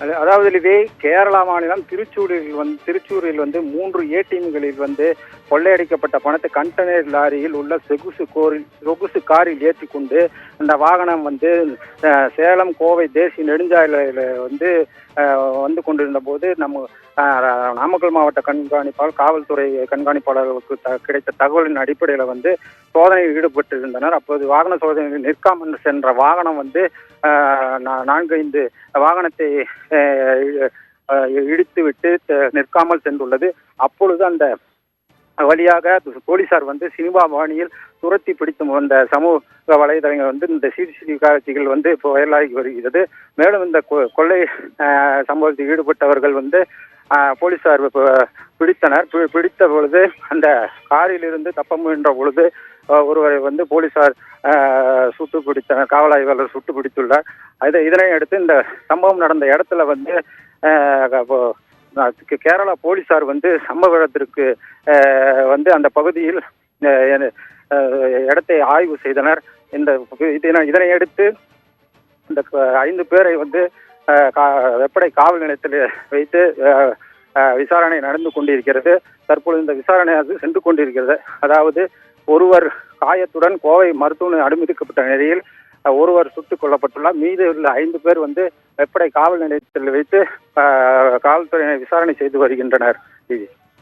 அதாவது இதே கேரளா மாநிலம் திருச்சூரில் வந்து 3 ஏடிஎம்களில் வந்து கொள்ளையடிக்கப்பட்ட பணத்தை கண்டெய்னர் லாரியில் உள்ள சொகுசு காரில் ஏற்றி கொண்டு அந்த வாகனம் வந்து சேலம் கோவை தேசிய நெடுஞ்சாலையில் வந்து கொண்டிருந்த போது நாமக்கல் மாவட்ட கண்காணிப்பாளர் காவல்துறை கண்காணிப்பாளர்களுக்கு கிடைத்த தகவலின் அடிப்படையில் வந்து சோதனையில் ஈடுபட்டிருந்தனர். அப்போது வாகன சோதனையில் நிற்காமல் சென்ற வாகனம் வந்து 4-5 வாகனத்தை இடித்துவிட்டு நிற்காமல் சென்றுள்ளது. அப்பொழுது அந்த வழியாக போலீசார் வந்து சினிமா பாணியில் துரத்தி பிடித்து வந்த சமூக வலைதளங்கள் வந்து இந்த சிசிடிவி காட்சிகள் வந்து இப்போ வைரலாகி வருகிறது. மேலும் இந்த கொள்ளை சம்பவத்தில் ஈடுபட்டவர்கள் வந்து போலீசார் பிடித்தனர். பிடித்த பொழுது அந்த காரில் இருந்து தப்ப முயன்ற பொழுது ஒருவரை வந்து போலீசார் சுட்டு பிடித்தனர். காவல் ஆய்வாளர் சுட்டு பிடித்துள்ளார். இதனை அடுத்து இந்த சம்பவம் நடந்த இடத்துல வந்து கேரளா போலீசார் வந்து சம்பவ இடத்திற்கு வந்து அந்த பகுதியில் இடத்தை ஆய்வு செய்தனர். இதனை அடுத்து இந்த 5 பேரை வந்து வெப்படை காவல் நிலையத்தில் வைத்து விசாரணை நடந்து கொண்டிருக்கிறது. தற்பொழுது இந்த விசாரணை சென்று கொண்டிருக்கிறது. அதாவது ஒருவர் காயத்துடன் கோவை மருத்துவமனை அனுமதிக்கப்பட்ட நிலையில் ஒருவர் சுட்டுக் கொல்லப்பட்டுள்ளார். மீது உள்ள 5 பேர் வந்து வெப்படை காவல் நிலையத்தில் வைத்து காவல்துறையினர் விசாரணை செய்து வருகின்றனர்.